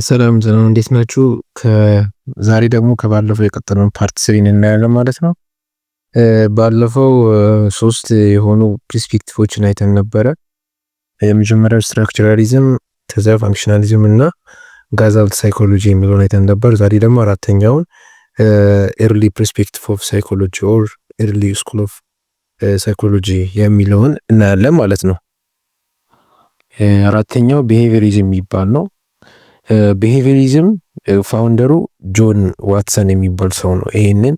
ሰላም ሰላም፣ እንዴት ናችሁ? ዛሬ ደግሞ ከባለፈው የቀጠለውን ፓርት 3 እናያለን ማለት ነው። ባለፈው 3 የሆኑ ፐርስፔክቲቮችን አይተን ነበረ። የመጀመሪያው ስትራክቸራሊዝም፣ ከዛ ፋንክሽናሊዝም እና ጋዛል ሳይኮሎጂ የሚለውን አይተን ነበር። ዛሬ ደግሞ አራተኛውን ኤርሊ ፐርስፔክቲቭ ኦፍ ሳይኮሎጂ ኦር ኤርሊ ስኩል ኦፍ ሳይኮሎጂ የሚለውን እናያለን ማለት ነው። አራተኛው ቢሄቪየሪዝም የሚባል ነው። ቢሄቪየሪዝም ፋውንደሩ ጆን ዋትሰን የሚባል ሰው ነው። ይሄንን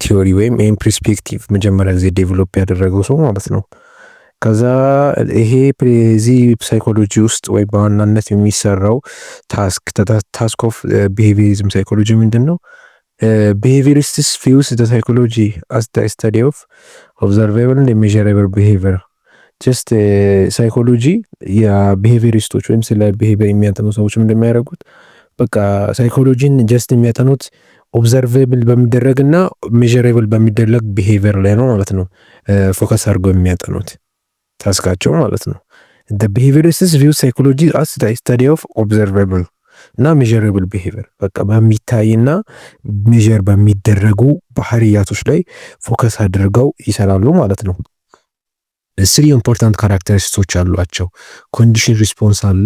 ቲዮሪ ወይም ይሄን ፐርስፔክቲቭ መጀመሪያ ጊዜ ዴቨሎፕ ያደረገው ሰው ማለት ነው። ከዛ ይሄ እዚህ ሳይኮሎጂ ውስጥ ወይ በዋናነት የሚሰራው ታስክ ኦፍ ቢሄቪየሪዝም ሳይኮሎጂ ምንድን ነው? ቢሄቪየሪስትስ ቪውስ ዘ ሳይኮሎጂ አስ ዘ ስተዲ ኦፍ ኦብዘርቬብል ኤንድ ሜዠረብል ቢሄቪየር። ጀስት ሳይኮሎጂ የቢሄቪየሪስቶች ወይም ስለ ቢሄቪየር የሚያጠኑ ሰዎች እንደሚያደርጉት በቃ ሳይኮሎጂን ጀስት የሚያጠኑት ኦብዘርቬብል በሚደረግና ሜዠረብል በሚደረግ ቢሄቪየር ላይ ነው ማለት ነው። ፎከስ አድርገው የሚያጠኑት ታስካቸው ማለት ነው። the behaviorists view psychology as the study of observable እና ሜዠረብል ቢሄቪየር በቃ በሚታይና ሜዠር በሚደረጉ ባህሪያቶች ላይ ፎከስ አድርገው ይሰራሉ ማለት ነው። ስሪ ኢምፖርታንት ካራክተሪስቲክሶች አሏቸው። ኮንዲሽን ሪስፖንስ አለ፣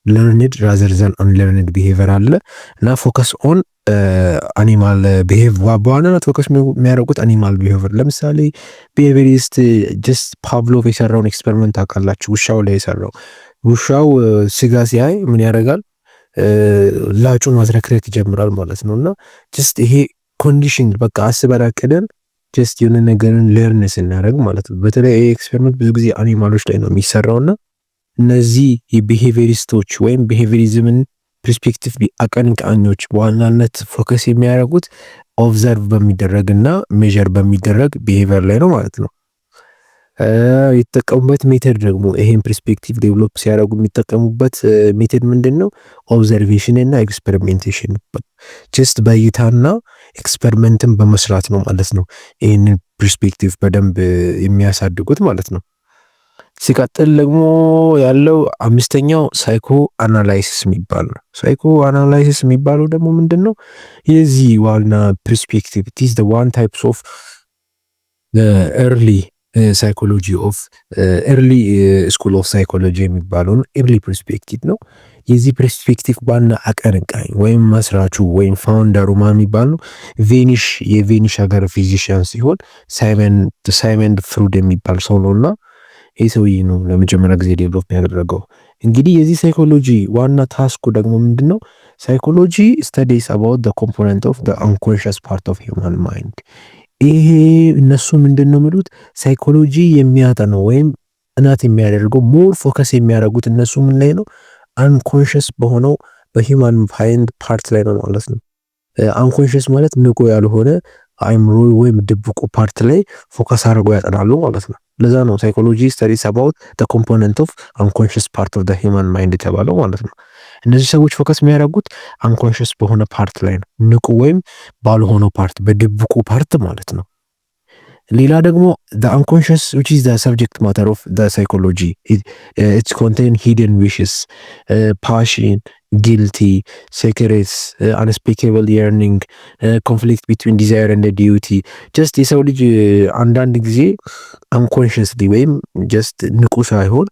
ለርንድ ራዘር ዘን አንለርንድ ቢሄቪየር አለ እና ፎከስ ኦን አኒማል ቢሄቪየር። በዋናነት ፎከስ የሚያደርጉት አኒማል ቢሄቪየር። ለምሳሌ ቢሄቪየሪስት ጀስት ፓቭሎቭ የሰራውን ኤክስፐሪመንት ታውቃላችሁ? ውሻው ላይ የሰራው ውሻው ስጋ ሲያይ ምን ያደርጋል? ላጩን ማዝረክረክ ይጀምራል ማለት ነው። እና ጀስት ይሄ ኮንዲሽን በቃ አስበን አቅደን ጀስት የሆነ ነገርን ለርን ስናደርግ ማለት ነው። በተለይ ይሄ ኤክስፐሪመንት ብዙ ጊዜ አኒማሎች ላይ ነው የሚሰራውና እነዚህ የቢሄቪየሪስቶች ወይም ቢሄቪየሪዝምን ፐርስፔክቲቭ አቀንቃኞች በዋናነት ፎከስ የሚያደርጉት ኦብዘርቭ በሚደረግና ሜዠር በሚደረግ ቢሄቪየር ላይ ነው ማለት ነው። የተጠቀሙበት ሜተድ ደግሞ ይሄን ፐርስፔክቲቭ ዴቨሎፕ ሲያደርጉ የሚጠቀሙበት ሜተድ ምንድን ነው? ኦብዘርቬሽን እና ኤክስፐሪሜንቴሽን። ጀስት በእይታና ኤክስፐሪመንትን በመስራት ነው ማለት ነው ይህንን ፐርስፔክቲቭ በደንብ የሚያሳድጉት ማለት ነው። ሲቀጥል ደግሞ ያለው አምስተኛው ሳይኮ አናላይሲስ የሚባል ነው። ሳይኮ አናላይሲስ የሚባለው ደግሞ ምንድን ነው? የዚህ ዋና ፐርስፔክቲቭ ኢዝ ዘ ዋን ታይፕስ ኦፍ ኤርሊ ሳይኮሎጂ ኦፍ ኤርሊ ስኩል ኦፍ ሳይኮሎጂ የሚባለውን ኤርሊ ፐርስፔክቲቭ ነው። የዚህ ፐርስፔክቲቭ ዋና አቀንቃኝ ወይም መስራቹ ወይም ፋውንደሩ ማን የሚባል ነው? የቬኒሽ ሀገር ፊዚሽያን ሲሆን ሳይመን ፍሩድ የሚባል ሰው ነውና ይህ ሰውዬ ነው ለመጀመሪያ ጊዜ ዴቨሎፕ ያደረገው። እንግዲህ የዚህ ሳይኮሎጂ ዋና ታስኩ ደግሞ ምንድነው? ሳይኮሎጂ ስተዲስ አባውት ዘ ኮምፖነንት ኦፍ ዘ አንኮንሺየስ ፓርት ኦፍ ሂውማን ማይንድ። ይሄ እነሱ ምንድነው የሚሉት? ሳይኮሎጂ የሚያጠነው ወይም ጥናት የሚያደርገው ሞር ፎከስ የሚያደርጉት እነሱ ምን ላይ ነው? አንኮንሺየስ በሆነው በሂውማን ማይንድ ፓርት ላይ ነው ማለት ነው። አንኮንሺየስ ማለት ንቁ ያልሆነ አይምሮ ወይም ድብቁ ፓርት ላይ ፎከስ አድርገው ያጠናሉ ማለት ነው። ለዛ ነው ሳይኮሎጂ ስተዲስ አባውት ዘ ኮምፖነንት ኦፍ አንኮንሺየስ ፓርት ኦፍ ዘ ሂውማን ማይንድ የተባለው ማለት ነው። እነዚህ ሰዎች ፎከስ የሚያደርጉት አንኮንሺየስ በሆነ ፓርት ላይ ነው፣ ንቁ ወይም ባልሆነው ፓርት በድብቁ ፓርት ማለት ነው። ሌላ ደግሞ the unconscious which is the subject matter of the psychology it contain hidden wishes, passion, guilty, secrets, unspeakable yearning, conflict between desire and duty. just የሰው ልጅ አንዳንድ ጊዜ unconsciously ወይም just ንቁ ሳይሆን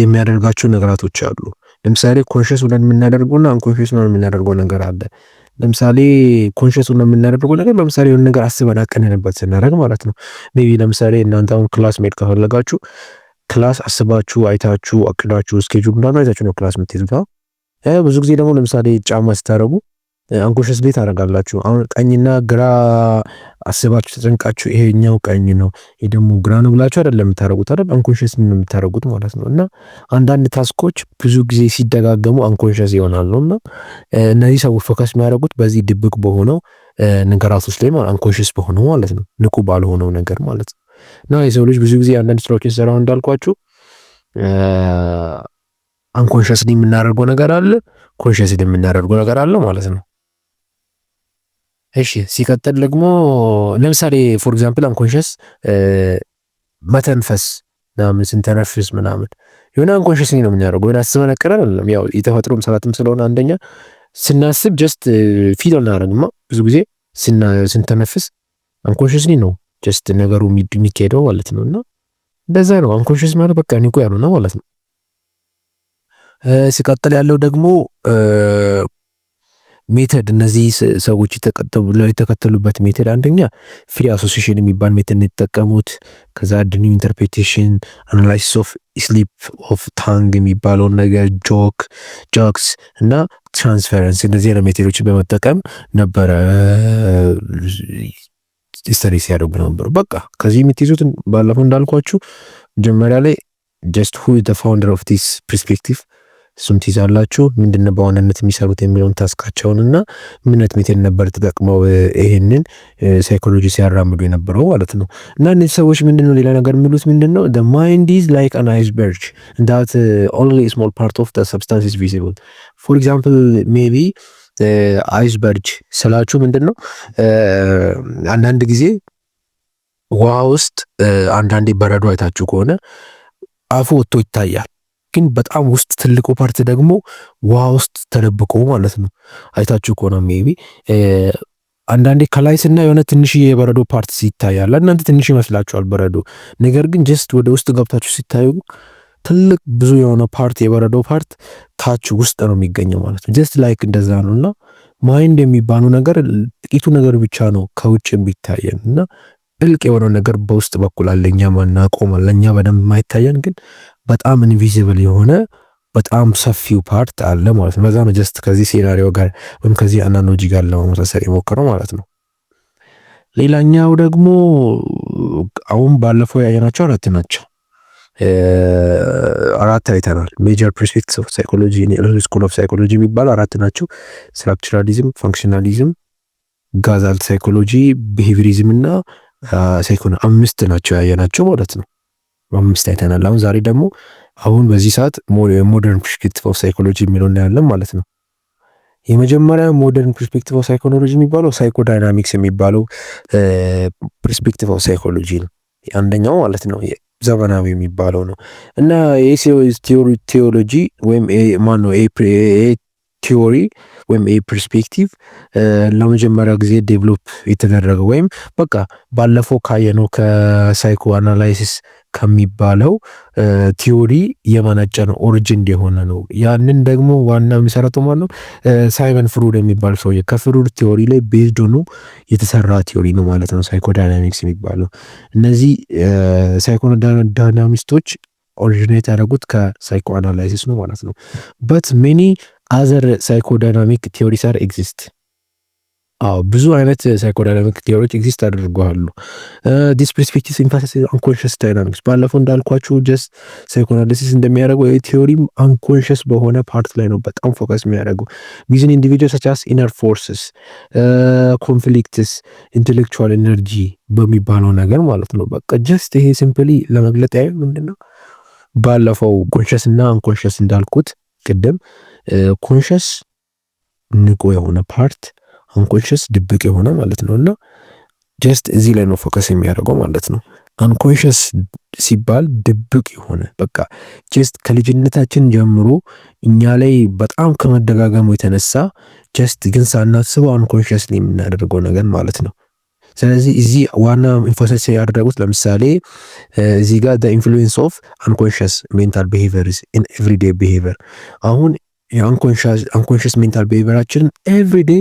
የሚያደርጋቸው ነገራቶች አሉ። ለምሳሌ ኮንሺየስ ሆነን የምናደርገውና አንኮንሺየስ ሆነን የምናደርገው ነገር አለ። ለምሳሌ ኮንሺየስ ሆነን የምናደርገው ነገር ለምሳሌ የሆነ ነገር አስበን አቅነንበት ስናደርግ ማለት ነው። ሜቢ ለምሳሌ እናንተ አሁን ክላስ መሄድ ከፈለጋችሁ ክላስ አስባችሁ አይታችሁ አቅዳችሁ ስኬጁል ምናምን አይታችሁ ነው ክላስ የምትሄዱት። ብዙ ጊዜ ደግሞ ለምሳሌ ጫማ ስታረጉ አንኮንሺየስ ቤት አደርጋላችሁ። አሁን ቀኝና ግራ አስባችሁ ተጨንቃችሁ ይሄኛው ቀኝ ነው ይሄ ደግሞ ግራ ነው ብላችሁ አይደለም የምታረጉት አይደል? አንኮንሺየስ ነው የምታረጉት ማለት ነው። እና አንዳንድ ታስኮች ብዙ ጊዜ ሲደጋገሙ አንኮንሺየስ ይሆናሉና እነዚህ ሰዎች ፎከስ የሚያደርጉት በዚህ ድብቅ በሆነው ነገራቶች ላይ ማለት አንኮንሺየስ በሆነው ማለት ነው፣ ንቁ ባልሆነው ነገር ማለት ነው። እና የሰው ልጅ ብዙ ጊዜ አንዳንድ ስራዎችን ሰራው እንዳልኳችሁ አንኮንሺየስሊ የምናደርገው ነገር አለ፣ ኮንሺየስሊ የምናደርገው ነገር አለ ማለት ነው። እሺ ሲቀጥል ደግሞ ለምሳሌ ፎር ኤግዛምፕል አንኮንሺየስ መተንፈስ ምናምን ስንተነፍስ ምናምን የሆነ አንኮንሽስሊ ነው የምናደርገው። የሆነ አስበን አቅደን አይደለም። ያው የተፈጥሮም ሰላትም ስለሆነ አንደኛ ስናስብ ጀስት ፊል አናደርግማ። ብዙ ጊዜ ስንተነፍስ አንኮንሽስሊ ነው ጀስት ነገሩ የሚካሄደው ማለት ነው። እና እንደዛ ነው አንኮንሽስ ማለት በቃ ኒኮ ያልሆነ ማለት ነው። ሲቀጥል ያለው ደግሞ ሜተድ እነዚህ ሰዎች የተከተሉበት ሜተድ አንደኛ ፍሪ አሶሲሽን የሚባል ሜተድ የተጠቀሙት። ከዛ ድኒው ኢንተርፕሬቴሽን፣ አናላይሲስ ኦፍ ስሊፕ ኦፍ ታንግ የሚባለውን ነገር፣ ጆክስ እና ትራንስፈረንስ እነዚህ አይነት ሜተዶችን በመጠቀም ነበረ ስተዲ ሲያደርጉ ነበሩ። በቃ ከዚህ የምትይዙት ባለፈው እንዳልኳችሁ መጀመሪያ ላይ ጀስት ሁ ዘ ፋውንደር ኦፍ ዲስ ፐርስፔክቲቭ እሱም ትይዛላችሁ። ምንድነው በዋናነት የሚሰሩት የሚለውን ታስካቸውን እና ምንነት ሜቴድ ነበር ተጠቅመው ይሄንን ሳይኮሎጂ ሲያራምዱ የነበረው ማለት ነው። እና እነዚህ ሰዎች ምንድነው ሌላ ነገር የሚሉት ምንድነው the mind is like an iceberg and that only a small part of the substance is visible. For example maybe አይስበርግ ስላችሁ ምንድነው አንዳንድ ጊዜ ውሃ ውስጥ አንዳንዴ በረዶ አይታችሁ ከሆነ አፉ ወጥቶ ይታያል፣ ግን በጣም ውስጥ ትልቁ ፓርት ደግሞ ውሃ ውስጥ ተደብቆ ማለት ነው። አይታችሁ ከሆነ ሜቢ አንዳንዴ ከላይ ስና የሆነ ትንሽዬ የበረዶ ፓርት ሲታያል፣ እናንተ ትንሽ ይመስላችኋል በረዶ፣ ነገር ግን ጀስት ወደ ውስጥ ገብታችሁ ሲታዩ ትልቅ ብዙ የሆነ ፓርት የበረዶ ፓርት ታች ውስጥ ነው የሚገኘው ማለት ነው። ጀስት ላይክ እንደዛ ነው። እና ማይንድ የሚባለው ነገር ጥቂቱ ነገር ብቻ ነው ከውጭ የሚታየን እና ጥልቅ የሆነው ነገር በውስጥ በኩል አለ፣ እኛ ማናውቀው ለእኛ በደንብ የማይታየን ግን በጣም ኢንቪዚብል የሆነ በጣም ሰፊው ፓርት አለ ማለት ነው። በዛ ነው ጀስት ከዚህ ሴናሪዮ ጋር ወይም ከዚህ አናሎጂ ጋር ለማመሳሰል የሞከረው ማለት ነው። ሌላኛው ደግሞ አሁን ባለፈው ያየናቸው አራት ናቸው። አራት አይተናል። ሜጀር ፐርስፔክቲቭስ ኦፍ ሳይኮሎጂ ስኩል ኦፍ ሳይኮሎጂ የሚባሉ አራት ናቸው። ስትራክቸራሊዝም፣ ፋንክሽናሊዝም፣ ጋዛል ሳይኮሎጂ፣ ቢሄቪሪዝም እና አምስት ናቸው ያየናቸው ማለት ነው። አምስት አይተናል። አሁን ዛሬ ደግሞ አሁን በዚህ ሰዓት ሞደርን ፐርስፔክቲቭ ኦፍ ሳይኮሎጂ የሚለው እናያለን ማለት ነው። የመጀመሪያ ሞደርን ፐርስፔክቲቭ ኦፍ ሳይኮሎጂ የሚባለው ሳይኮዳይናሚክስ የሚባለው ፐርስፔክቲቭ ኦፍ ሳይኮሎጂ ነው። አንደኛው ማለት ነው ዘመናዊ የሚባለው ነው እና ቴዎሎጂ ወይም ማነው ቲዮሪ ወይም ፐርስፔክቲቭ ለመጀመሪያ ጊዜ ዴቨሎፕ የተደረገ ወይም በቃ ባለፈው ካየነው ከሳይኮ አናላይሲስ ከሚባለው ቲዮሪ የመነጨ ነው፣ ኦሪጂን የሆነ ነው። ያንን ደግሞ ዋና የሚሰራው ማለት ነው ሳይመን ፍሩድ የሚባል ሰውዬ ከፍሩድ ቲዮሪ ላይ ቤዝድ ሆኖ የተሰራ ቲዮሪ ነው ማለት ነው ሳይኮ ዳይናሚክስ የሚባለው። እነዚህ ሳይኮ ዳይናሚስቶች ኦሪጂኔት ያደረጉት ከሳይኮ አናላይሲስ ነው ማለት ነው። በት ሜኒ አዘር ሳይኮዳይናሚክ ቲዮሪስ አር ኤግዚስት። ብዙ አይነት ሳይኮዳይናሚክ ቲዮሪዎች ኤግዚስት አድርገዋሉ። ዲስ ፐርስፔክቲቭ ኢንፋሲስ አንኮንሽስ ዳይናሚክስ ባለፈው እንዳልኳችሁ ጀስት ሳይኮአናሊሲስ እንደሚያደርገው ቲዮሪም አንኮንሽስ በሆነ ፓርት ላይ ነው በጣም ፎከስ የሚያደርገው ዊዝን ኢንዲቪጁዋል ሰች አስ ኢነር ፎርስስ፣ ኮንፍሊክትስ፣ ኢንቴሌክቹዋል ኤነርጂ በሚባለው ነገር ማለት ነው። በቃ ጀስት ይሄ ሲምፕሊ ለመግለጥ ያህል ምንድነው ባለፈው ኮንሽስ እና አንኮንሽስ እንዳልኩት ቅድም ኮንሽስ ንቁ የሆነ ፓርት፣ አንኮንሽስ ድብቅ የሆነ ማለት ነው። እና ጀስት እዚህ ላይ ነው ፎከስ የሚያደርገው ማለት ነው። አንኮንሽስ ሲባል ድብቅ የሆነ በቃ ጀስት ከልጅነታችን ጀምሮ እኛ ላይ በጣም ከመደጋገሙ የተነሳ ጀስት ግን ሳናስበው አንኮንሽስሊ የምናደርገው ነገር ማለት ነው። ስለዚህ እዚህ ዋና ኢንፎሰስ ያደረጉት ለምሳሌ እዚህ ጋር the influence of unconscious mental behaviors in everyday behavior አሁን የአንኮንሽስ ሜንታል ቢሄቪየራችንን ኤቭሪዴ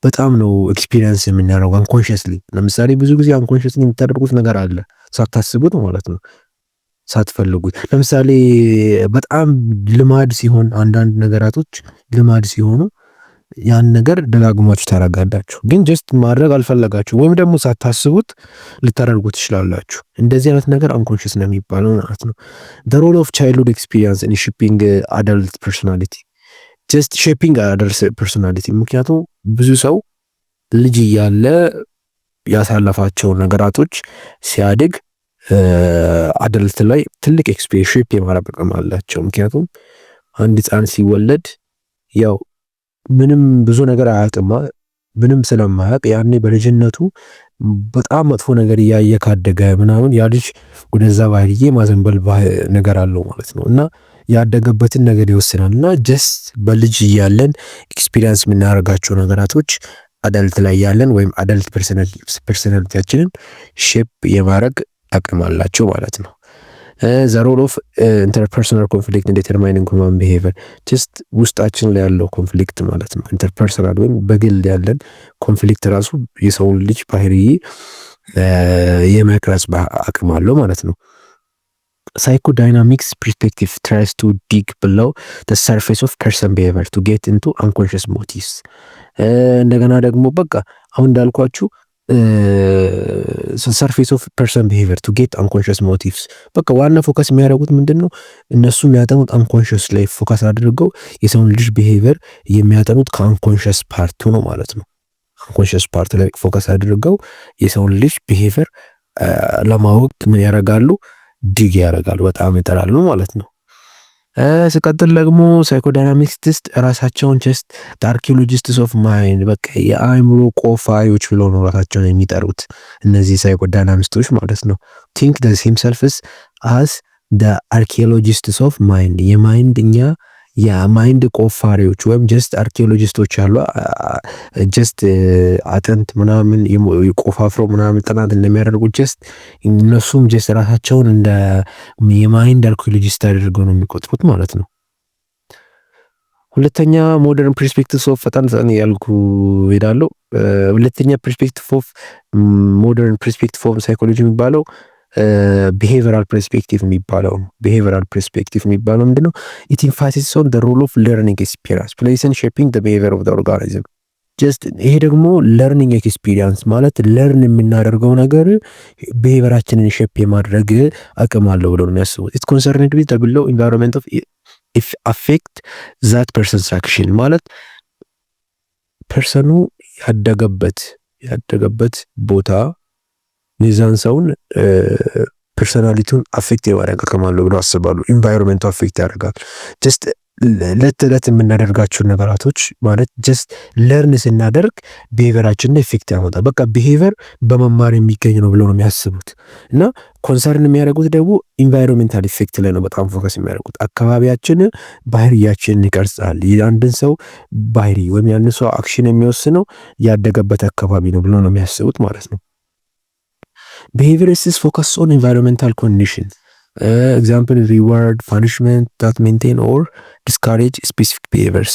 በጣም ነው ኤክስፒሪየንስ የምናደርገው አንኮንሽስሊ። ለምሳሌ ብዙ ጊዜ አንኮንሽስሊ የምታደርጉት ነገር አለ ሳታስቡት ማለት ነው፣ ሳትፈልጉት። ለምሳሌ በጣም ልማድ ሲሆን አንዳንድ ነገራቶች ልማድ ሲሆኑ ያን ነገር ደጋግማችሁ ታደርጋላችሁ፣ ግን ጀስት ማድረግ አልፈለጋችሁ ወይም ደግሞ ሳታስቡት ልታደርጉት ትችላላችሁ። እንደዚህ አይነት ነገር አንኮንሽስ ነው የሚባለው ማለት ነው። the role of childhood experience in shaping adult personality ጀስት ሼፒንግ አደርስ ፐርሶናሊቲ። ምክንያቱም ብዙ ሰው ልጅ እያለ ያሳለፋቸው ነገራቶች ሲያድግ አደልት ላይ ትልቅ ኤክስፒሪየንስ ሼፕ የማድረግ አቅም አላቸው። ምክንያቱም አንድ ህፃን ሲወለድ ያው ምንም ብዙ ነገር አያውቅም፣ ምንም ስለማያውቅ ያኔ በልጅነቱ በጣም መጥፎ ነገር እያየ ካደገ ምናምን ያ ልጅ ወደዛ ባህሪዬ ማዘንበል ነገር አለው ማለት ነው። እና ያደገበትን ነገር ይወስናል። እና ጀስት በልጅ እያለን ኤክስፒሪየንስ የምናደርጋቸው ነገራቶች አዳልት ላይ ያለን ወይም አዳልት ፐርሰናሊቲያችንን ሼፕ የማድረግ አቅም አላቸው ማለት ነው። ዘ ሮል ኦፍ ኢንተርፐርሰናል ኮንፍሊክት ኢን ዲተርማይኒንግ ሁማን ቢሄቪየር ጀስት ውስጣችን ላይ ያለው ኮንፍሊክት ማለት ነው። ኢንተርፐርሰናል ወይም በግል ያለን ኮንፍሊክት ራሱ የሰውን ልጅ ባህሪ የመቅረጽ አቅም አለው ማለት ነው። ሳይኮዳይናሚክስ ፐርስፔክቲቭ ትራይስ ቱ ዲግ ብለው ዘ ሰርፌስ ኦፍ ፐርሰን ቢሄቪየር ቱ ጌት ኢንቱ አንኮንሽስ ሞቲቭስ። እንደገና ደግሞ በቃ አሁን እንዳልኳችሁ ሰርፌስ ኦፍ ፐርሰን ቢሄቪየር ቱ ጌት አንኮንሽስ ሞቲቭስ። በቃ ዋና ፎከስ የሚያደርጉት ምንድን ነው? እነሱ የሚያጠኑት አንኮንሽስ ላይ ፎከስ አድርገው የሰውን ልጅ ቢሄቪየር የሚያጠኑት ከአንኮንሽስ ፓርቱ ነው ማለት ነው። አንኮንሽስ ፓርት ላይ ፎከስ አድርገው የሰውን ልጅ ቢሄቪየር ለማወቅ ምን ያደርጋሉ? ዲግ ያደርጋሉ፣ በጣም ይጠራሉ ማለት ነው። ሲቀጥል ደግሞ ሳይኮዳይናሚክስ ራሳቸውን ጀስት አርኪኦሎጂስትስ ኦፍ ማይንድ በቃ የአእምሮ ቆፋሪዎች ብለው ነው ራሳቸውን የሚጠሩት እነዚህ ሳይኮዳይናሚስቶች ማለት ነው። ቲንክ ደስ ሂምሰልፍስ አስ ደ አርኪኦሎጂስትስ ኦፍ ማይንድ የማይንድ እኛ የማይንድ ቆፋሪዎች ወይም ጀስት አርኪኦሎጂስቶች አሉ። ጀስት አጥንት ምናምን ቆፋፍሮ ምናምን ጥናት እንደሚያደርጉት ጀስት እነሱም ጀስት ራሳቸውን እንደ የማይንድ አርኪኦሎጂስት አድርገው ነው የሚቆጥሩት ማለት ነው። ሁለተኛ ሞደርን ፐርስፔክቲቭ ኦፍ ፈጣን ያልኩ ሄዳለሁ። ሁለተኛ ፐርስፔክቲቭ ኦፍ ሞደርን ፐርስፔክቲቭ ኦፍ ሳይኮሎጂ የሚባለው ቢሄቪየራል ፐርስፔክቲቭ የሚባለው ምንድነው? ኢት ኢንፋሲስ ኦን ዘ ሮል ኦፍ ለርኒንግ ኤክስፒሪየንስ ፕሌይስ ኢን ሼፒንግ ዘ ቢሄቪየር ኦፍ ዘ ኦርጋኒዝም። ጀስት ይሄ ደግሞ ለርኒንግ ኤክስፒሪየንስ ማለት ለርን የምናደርገው ነገር ቢሄቪየራችንን ሼፕ የማድረግ አቅም አለው ብለው ነው የሚያስቡት። ኢት ኮንሰርንድ ዊዝ ዘ ቢሎው ኢንቫይሮንመንት ኦፍ አፌክት ዛት ፐርሰንስ አክሽን ማለት ፐርሰኑ ያደገበት ቦታ የዛን ሰውን ፐርሰናሊቲውን አፌክት የማድረግ አቅም አለው ብለው አስባሉ። ኢንቫይሮንመንቱ አፌክት ያደርጋል። ጀስት ለት የምናደርጋቸው ነገራቶች ማለት ጀስት ለርን ስናደርግ ቢሄቪየራችንን ኢፌክት ያመጣል። በቃ ቢሄቪየር በመማር የሚገኝ ነው ብለው ነው የሚያስቡት። እና ኮንሰርን የሚያደርጉት ደግሞ ኢንቫይሮንሜንታል ኢፌክት ላይ ነው በጣም ፎከስ የሚያደርጉት። አካባቢያችን ባህሪያችንን ይቀርጻል። የአንድን ሰው ባህሪ ወይም ያንን ሰው አክሽን የሚወስነው ያደገበት አካባቢ ነው ብለው ነው የሚያስቡት ማለት ነው። Behaviorists focus on environmental conditions. Example, reward, punishment that maintain or discourage specific behaviors.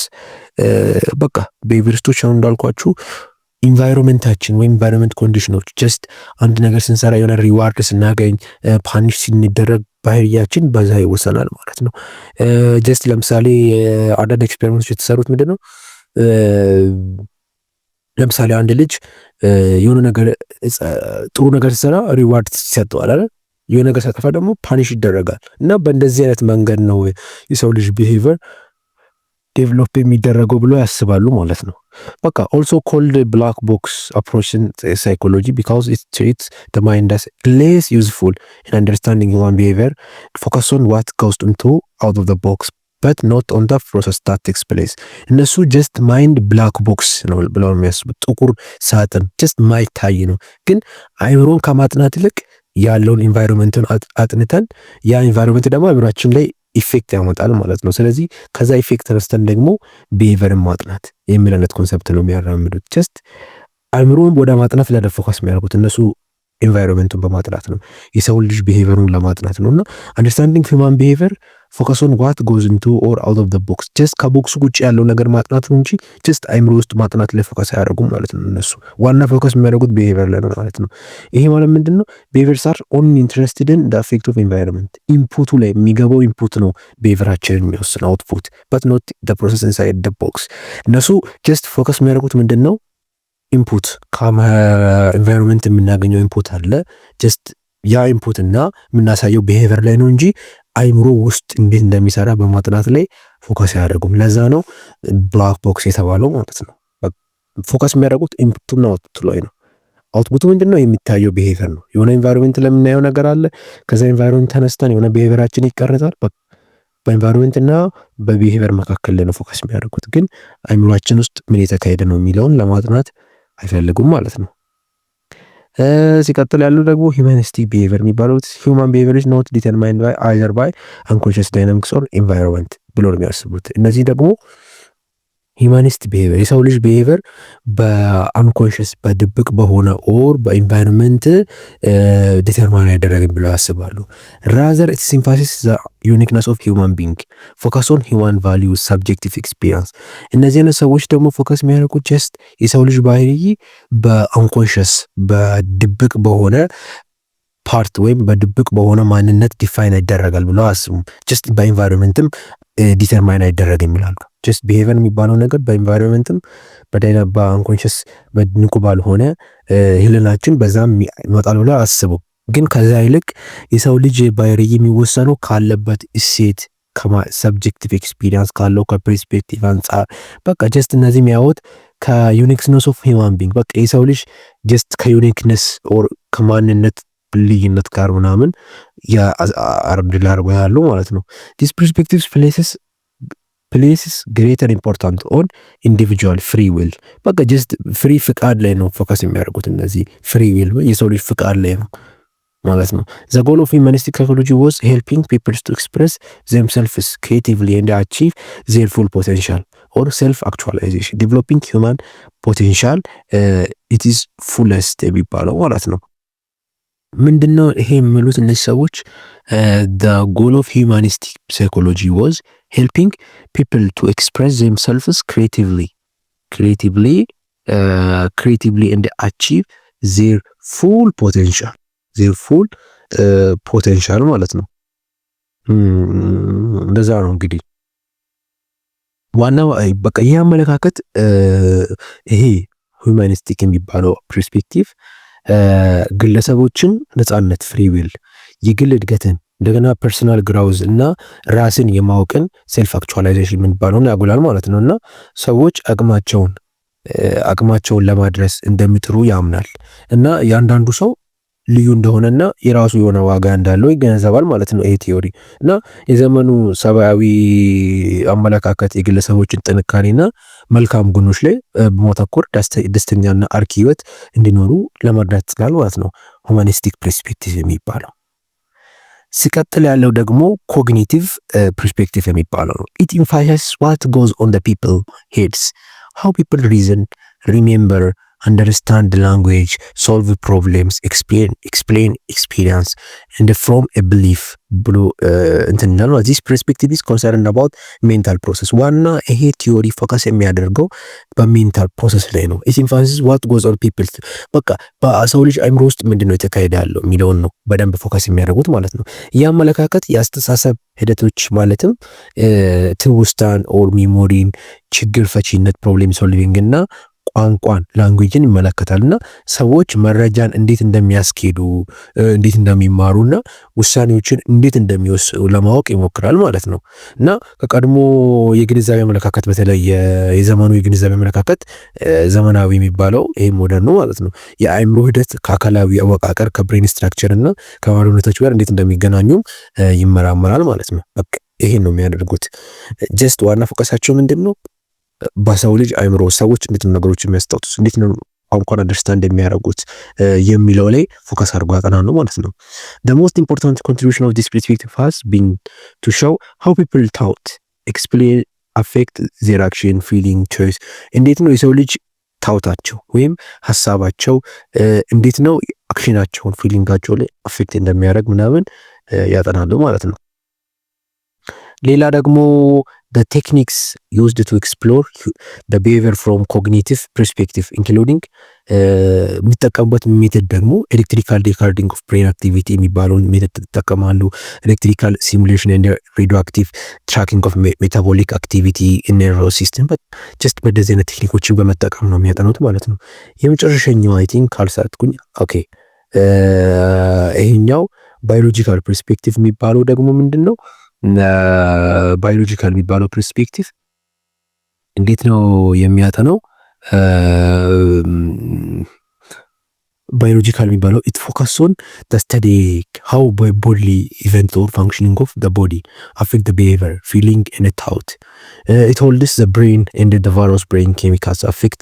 በቃ ቢሄቪየሪስቶች አሁን እንዳልኳችሁ ኢንቫይሮንመንታችን ወይም ኢንቫይሮንመንት ኮንዲሽኖች ጀስት አንድ ነገር ስንሰራ የሆነ ሪዋርድ ስናገኝ ፓኒሽ ስንደረግ ባህሪያችን በዛ ይወሰናል ማለት ነው። ጀስት ለምሳሌ አንዳንድ ኤክስፔሪመንቶች የተሰሩት ምንድነው? ለምሳሌ አንድ ልጅ የሆነ ነገር ጥሩ ነገር ሲሰራ ሪዋርድ ይሰጠዋል አይደል? የሆነ ነገር ሲያጠፋ ደግሞ ፓኒሽ ይደረጋል። እና በእንደዚህ አይነት መንገድ ነው የሰው ልጅ ቢሄቪየር ዴቨሎፕ የሚደረገው ብሎ ያስባሉ ማለት ነው። በቃ ኦልሶ ኮልድ ብላክ ቦክስ አፕሮች ኢን ሳይኮሎጂ ቢካዝ ኢት ትሪትስ ዘ ማይንድ አስ ሌስ ዩዝፉል ኢን አንደርስታንዲንግ ዋን ቢሄቪየር ፎከስ ኦን ዋት ጎስ ኢንቱ አውት ኦፍ ዘ ቦክስ በት ኖት ኦን ዘ ፕሮሰስ ዛት ቴክስ ፕሌስ። እነሱ ጀስት ማይንድ ብላክ ቦክስ ነው ብለው የሚያስቡት ጥቁር ሳጥን ጀስት ማይታይ ነው። ግን አይምሮን ከማጥናት ይልቅ ያለውን ኢንቫይሮንመንትን አጥንተን ያ ኢንቫይሮንመንት ደግሞ አይምሮአችን ላይ ኢፌክት ያመጣል ማለት ነው። ስለዚህ ከዛ ኢፌክት ተነስተን ደግሞ ቢሄቪየርን ማጥናት የሚል አይነት ኮንሰፕት ነው የሚያራምዱት። ጀስት አይምሮን ወደ ማጥናት ለፎከስ የሚያደርጉት እነሱ ኢንቫይሮንመንቱን በማጥናት ነው፣ የሰውን ልጅ ቢሄቪየሩን ለማጥናት ነው። እና አንደርስታንዲንግ ሂውማን ቢሄቪየር ፎከስ ኦን ዋት ጎዝ ኢንቱ ኦር አውት ኦፍ ዘ ቦክስ ጀስት ከቦክሱ ውጭ ያለው ነገር ማጥናት ነው እንጂ ጀስት አይምሮ ውስጥ ማጥናት ላይ ፎከስ አያደርጉም ማለት ነው። እነሱ ዋና ፎከስ የሚያደርጉት ቢሄቪየር ላይ ነው ማለት ነው። ይሄ ማለት ምንድነው? ቢሄቪየርስ አር ኦንሊ ኢንትረስትድ ኢን ዘ ኢፌክት ኦፍ ኢንቫይሮንመንት ኢንፑቱ ላይ የሚገባው ኢንፑት ነው ቢሄቪየራችንን የሚወስነው አውትፑት በት ኖት ዘ ፕሮሰስ ኢንሳይድ ዘ ቦክስ። እነሱ ጀስት ፎከስ የሚያደርጉት ምንድነው? ኢንፑት ከኢንቫይሮንመንት የምናገኘው ኢንፑት አለ ጀስት ያ ኢንፑት እና የምናሳየው ቢሄቪየር ላይ ነው እንጂ አይምሮ ውስጥ እንዴት እንደሚሰራ በማጥናት ላይ ፎከስ ያደርጉም። ለዛ ነው ብላክ ቦክስ የተባለው ማለት ነው። ፎከስ የሚያደርጉት ኢንፑትና አውትፑት ላይ ነው። አውትፑቱ ምንድነው? የሚታየው ቢሄቪየር ነው። የሆነ ኢንቫይሮንመንት ለምናየው ነገር አለ። ከዛ ኢንቫይሮንመንት ተነስተን የሆነ ቢሄቪየራችን ይቀርጻል። በኢንቫይሮንመንት እና በቢሄቪየር መካከል ላይ ነው ፎከስ የሚያደርጉት። ግን አይምሮአችን ውስጥ ምን የተካሄደ ነው የሚለውን ለማጥናት አይፈልጉም ማለት ነው። ሲቀጥል ያለው ደግሞ ሂውማኒስቲክ ቢሄቪየር የሚባሉት ሂውማን ቢሄቪየር ኢዝ ኖት ዲተርማይንድ ባይ አይዘር ባይ አንኮንሽስ ዳይናሚክስ ኦር ኢንቫይሮንመንት ብሎ ነው የሚያስቡት። እነዚህ ደግሞ ሂማኒስት ቢሄቪየር የሰው ልጅ ቢሄቪየር በአንኮንሽስ በድብቅ በሆነ ኦር በኢንቫይሮንመንት ዲተርማን ያደረግን ብለው ያስባሉ። ራዘር ኢትስ ሲምፓሲስ ዘ ዩኒክነስ ኦፍ ሂውማን ቢንግ ፎከስ ኦን ሂውማን ቫሊዩ ሰብጀክቲቭ ኤክስፒሪየንስ። እነዚህ አይነት ሰዎች ደግሞ ፎከስ የሚያደርጉት ጀስት የሰው ልጅ ባህሪ በአንኮንሽስ በድብቅ በሆነ ፓርት ወይም በድብቅ በሆነ ማንነት ዲፋይን ይደረጋል ብለው አስቡ። ጀስት በኢንቫይሮንመንትም ዲተርማይን አይደረግም ይላሉ። ጀስት ቢሄቪየር የሚባለው ነገር በኢንቫይሮንመንትም በአንኮንሽስ በንቁ ባልሆነ ህልናችን በዛም ይመጣል ብለው አስቡ። ግን ከዛ ይልቅ የሰው ልጅ ባህሪ የሚወሰነው ካለበት እሴት ሰብጀክቲቭ ኤክስፒሪየንስ ካለው ከፐርስፔክቲቭ አንጻር በቃ ጀስት እነዚህ የሚያዩት ከዩኒክነስ ኦፍ ሂውማን ቢንግ በቃ የሰው ልጅ ጀስት ከዩኒክነስ ኦር ከማንነት ልዩነት ጋር ምናምን አርምድ ላርጎ ያለው ማለት ነው። ዲስ ፐርስፔክቲቭስ ፕሌስስ ግሬተር ኢምፖርታንት ኦን ኢንዲቪጁዋል ፍሪ ዊል በቃ ጀስት ፍሪ ፍቃድ ላይ ነው ፎከስ የሚያደርጉት። እነዚህ ፍሪ ዊል የሰው ልጅ ፍቃድ ላይ ነው ማለት ነው። ዘ ጎል ኦፍ ሂውማኒስቲክ ሳይኮሎጂ ዋዝ ሄልፒንግ ፒፕልስ ቱ ኤክስፕረስ ዘምሰልቭስ ክሪኤቲቭሊ ኤንድ አቺቭ ዜር ፉል ፖቴንሻል ኦር ሰልፍ አክቹዋላይዜሽን ዴቨሎፒንግ ሂውማን ፖቴንሻል ኢት ኢዝ ፉለስት የሚባለው ማለት ነው። ምንድነው ይሄ የሚሉት እነዚህ ሰዎች the goal of humanistic psychology was helping people to express themselves creatively and achieve their full potential ማለት ነው። እንደዛ ነው እንግዲህ ዋናው በቃ ይህ አመለካከት ይሄ ሁማኒስቲክ የሚባለው ፐርስፔክቲቭ ግለሰቦችን ነጻነት ፍሪ ዊል የግል እድገትን እንደገና ፐርሰናል ግራውዝ እና ራስን የማወቅን ሴልፍ አክቹዋላይዜሽን የሚባለውን ያጎላል ማለት ነው። እና ሰዎች አቅማቸውን ለማድረስ እንደሚጥሩ ያምናል እና ያንዳንዱ ሰው ልዩ እንደሆነና የራሱ የሆነ ዋጋ እንዳለው ይገነዘባል ማለት ነው ይሄ ቲዮሪ። እና የዘመኑ ሰብአዊ አመለካከት የግለሰቦችን ጥንካሬና መልካም ጎኖች ላይ በማተኮር ደስተኛና አርኪ ህይወት እንዲኖሩ ለመርዳት ይችላል ማለት ነው ሁማኒስቲክ ፐርስፔክቲቭ የሚባለው። ሲቀጥል ያለው ደግሞ ኮግኒቲቭ ፐርስፔክቲቭ የሚባለው ነው። ኢት ኢንፋሳይዝስ ዋት ጎዝ ኦን ዘ ፒፕል ሄድስ ሃው ፒፕል ሪዝን ሪሜምበር understand the language, solve problems, explain experience, and from a belief ብሎ እንትን ነው። this perspective is concerned about mental process ዋና ይሄ ቲዮሪ ፎከስ የሚያደርገው በሜንታል ፕሮሰስ ላይ ነው። it emphasizes what goes on people በቃ በሰው ልጅ አይምሮ ውስጥ ምንድነው የተካሄደ ያለው የሚለውን ነው በደንብ ፎከስ የሚያደርጉት ማለት ነው። ይህ አመለካከት የአስተሳሰብ ሂደቶች ማለትም ትውስታን ኦር ሚሞሪን፣ ችግር ፈቺነት ፕሮብሌም ሶልቪንግ እና ቋንቋን ላንጉዌጅን ይመለከታልና ሰዎች መረጃን እንዴት እንደሚያስኬዱ እንዴት እንደሚማሩና ውሳኔዎችን እንዴት እንደሚወስኑ ለማወቅ ይሞክራል ማለት ነው። እና ከቀድሞ የግንዛቤ አመለካከት በተለይ የዘመኑ የግንዛቤ አመለካከት ዘመናዊ የሚባለው ይሄ ሞደርን ነው ማለት ነው። የአእምሮ ሂደት ከአካላዊ አወቃቀር ከብሬን ስትራክቸር እና ከማንነቶች ጋር እንዴት እንደሚገናኙ ይመራመራል ማለት ነው። በቃ ይሄን ነው የሚያደርጉት። ጀስት ዋና ፎከሳቸው ምንድነው? በሰው ልጅ አይምሮ ሰዎች እንዴት ነው ነገሮች የሚያስታውሱት፣ እንዴት ነው ቋንቋን አንደርስታንድ የሚያደርጉት የሚለው ላይ ፎከስ አድርጎ ያጠናሉ ማለት ነው። the most important contribution of this perspective has been to show how people thought, explain, affect their action, feeling, choice እንዴት ነው የሰው ልጅ ታውታቸው ወይም ሐሳባቸው እንዴት ነው አክሽናቸውን ፊሊንጋቸው ላይ አፌክት እንደሚያደርግ ምናምን ያጠናሉ ማለት ነው። ሌላ ደግሞ the techniques used to explore the behavior from cognitive perspective including የሚጠቀሙበት ሜተድ ደግሞ ኤሌክትሪካል ዲኮዲንግ ኦፍ ብሬን አክቲቪቲ የሚባለውን ሜተድ ይጠቀማሉ። ኤሌክትሪካል ሲሙሌሽን ኤንድ ሬዲዮአክቲቭ ትራኪንግ ኦፍ ሜታቦሊክ አክቲቪቲ ኢን ነርቨስ ሲስተም ጀስት በደዚህ አይነት ቴክኒኮችን በመጠቀም ነው የሚያጠኑት ማለት ነው። የመጨረሻኛው አይ ቲንክ ካልሳትኩኝ ኦኬ ይሄኛው ባዮሎጂካል ፐርስፔክቲቭ የሚባለው ደግሞ ምንድነው? ባዮሎጂካል የሚባለው ፐርስፔክቲቭ እንዴት ነው የሚያጠነው? ባዮሎጂካል የሚባለው ኢት ፎከስ ኦን ዘ ስተዲ ሃው ቦዲ ኢቨንት ኦር ፋንክሽኒንግ ኦፍ ዘ ቦዲ አፌክት ዘ ቢሄቪየር ፊሊንግ ኤንድ ታውት ኢት ሆልድስ ዘ ብሬን ኤንድ ዘ ቫሪየስ ብሬን ኬሚካልስ አፌክት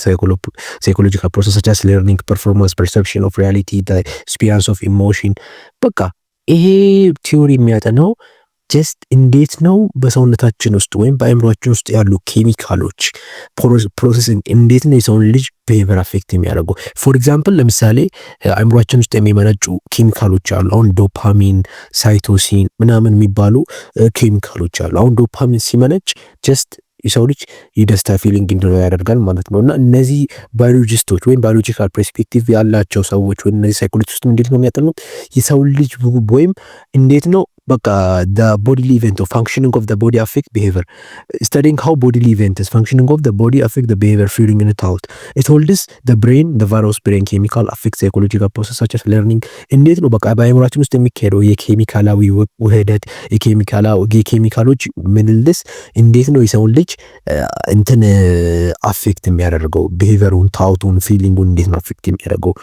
ሳይኮሎጂካል ፕሮሰስ ሰች አስ ለርኒንግ ፐርፎርማንስ ፐርሰፕሽን ኦፍ ሪያሊቲ ዘ ኤክስፒሪየንስ ኦፍ ኢሞሽን። በቃ ይሄ ቲዮሪ የሚያጠናው ጀስት እንዴት ነው በሰውነታችን ውስጥ ወይም በአእምሯችን ውስጥ ያሉ ኬሚካሎች ፕሮሰሲንግ እንዴት ነው የሰውን ልጅ ቢሄቪየር አፌክት የሚያደርገው። ፎር ኤግዛምፕል ለምሳሌ አእምሯችን ውስጥ የሚመነጩ ኬሚካሎች አሉ። አሁን ዶፓሚን፣ ሳይቶሲን ምናምን የሚባሉ ኬሚካሎች አሉ። አሁን ዶፓሚን ሲመነጭ ጀስት የሰው ልጅ የደስታ ፊሊንግ እንዲኖር ያደርጋል ማለት ነው። እና እነዚህ ባዮሎጂስቶች ወይም ባዮሎጂካል ፐርስፔክቲቭ ያላቸው ሰዎች ወይም እነዚህ ሳይኮሎጂስቶች እንዴት ነው የሚያጠኑት የሰው ልጅ ወይም እንዴት ነው በቃ the bodily event or functioning of the body affect behavior, studying how bodily events functioning of the body affect the behavior feeling and thought. It holds the brain, the various brain chemical affect psychological process such as learning. እንዴት ነው በቃ በአእምሯችን ውስጥ የሚካሄደው የኬሚካላዊ ውህደት የኬሚካሎች ምልልስ እንዴት ነው የሰውን ልጅ እንትን አፌክት የሚያደርገው ቢሄቪየሩን፣ ታውቱን፣ ፊሊንጉን እንዴት ነው አፌክት የሚያደርገው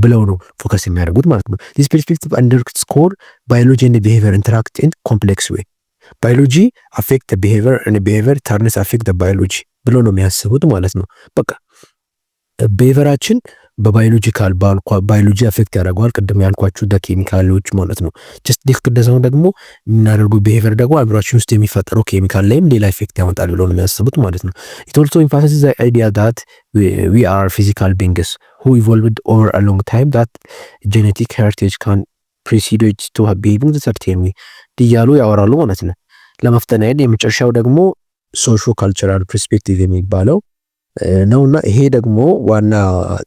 ብለው ነው ፎከስ የሚያደርጉት ማለት ነው። this perspective underscore biology and behavior interact in complex way. Biology affect the behavior and the behavior turns affect the biology ብሎ ነው የሚያስቡት ማለት ነው። በቃ ቢሄቪየራችን በባዮሎጂካል ባዮሎጂ አፌክት ያደርገዋል ቅድም ያልኳችሁ ኬሚካሎች ማለት ነው። ጀስት ልክ እንደዛው ደግሞ የምናደርገው ቢሄቪየር ደግሞ አእምሯችን ውስጥ የሚፈጠረው ኬሚካል ላይም ሌላ ኢፌክት ያመጣል ብሎ ነው የሚያስቡት ማለት ነው። it also emphasizes the idea that we are physical beings who evolved over a long time, that genetic heritage can precede to have behaving certainly እያሉ ያወራሉ ማለት ነው። ለመፍተን አይደል የመጨረሻው ደግሞ ሶሾ ካልቸራል ፐርስፔክቲቭ የሚባለው ነውና ይሄ ደግሞ ዋና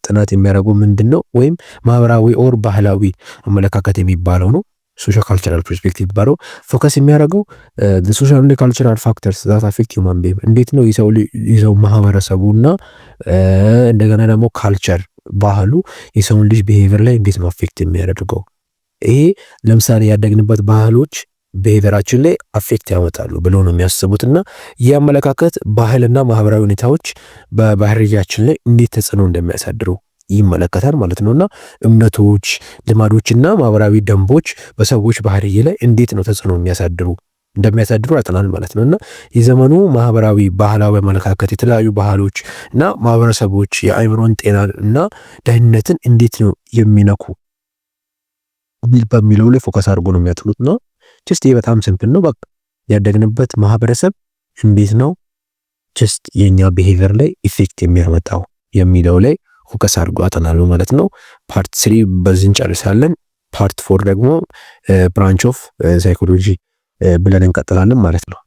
ጥናት የሚያደርገው ምንድነው ወይም ማህበራዊ ኦር ባህላዊ አመለካከት የሚባለው ነው። ሶሾ ካልቸራል ፐርስፔክቲቭ ባለው ፎከስ የሚያደርገው the social and cultural factors that affect human behavior እንዴት ነው የሰው ማህበረሰቡና እንደገና ደግሞ ካልቸር ባህሉ የሰውን ልጅ ቢሄቪየር ላይ እንዴት ነው አፌክት የሚያደርገው። ይሄ ለምሳሌ ያደግንበት ባህሎች ቢሄቪየራችን ላይ አፌክት ያመጣሉ ብሎ ነው የሚያስቡትና የአመለካከት ባህልና ማህበራዊ ሁኔታዎች በባህሪያችን ላይ እንዴት ተጽዕኖ እንደሚያሳድሩ ይመለከታል ማለት ነውና እምነቶች፣ ልማዶችና ማህበራዊ ደንቦች በሰዎች ባህሪ ላይ እንዴት ነው ተጽዕኖ እንደሚያሳድሩ ያጠናል ማለት ነውና የዘመኑ ማህበራዊ ባህላዊ አመለካከት የተለያዩ ባህሎች እና ማህበረሰቦች የአእምሮን ጤና እና ደህንነትን እንዴት ነው የሚነኩ በሚለው ላይ ፎከስ አድርጎ ነው የሚያጥኑት ነው። ጀስት ይሄ በጣም ሲምፕል ነው። በቃ ያደግንበት ማህበረሰብ እንዴት ነው ጀስት የኛ ቢሄቪየር ላይ ኢፌክት የሚያመጣው የሚለው ላይ ፎከስ አድርጎ ያጠናሉ ማለት ነው። ፓርት 3 በዚህ እንጨርሳለን። ፓርት 4 ደግሞ ብራንች ኦፍ ሳይኮሎጂ ብለን እንቀጥላለን ማለት ነው።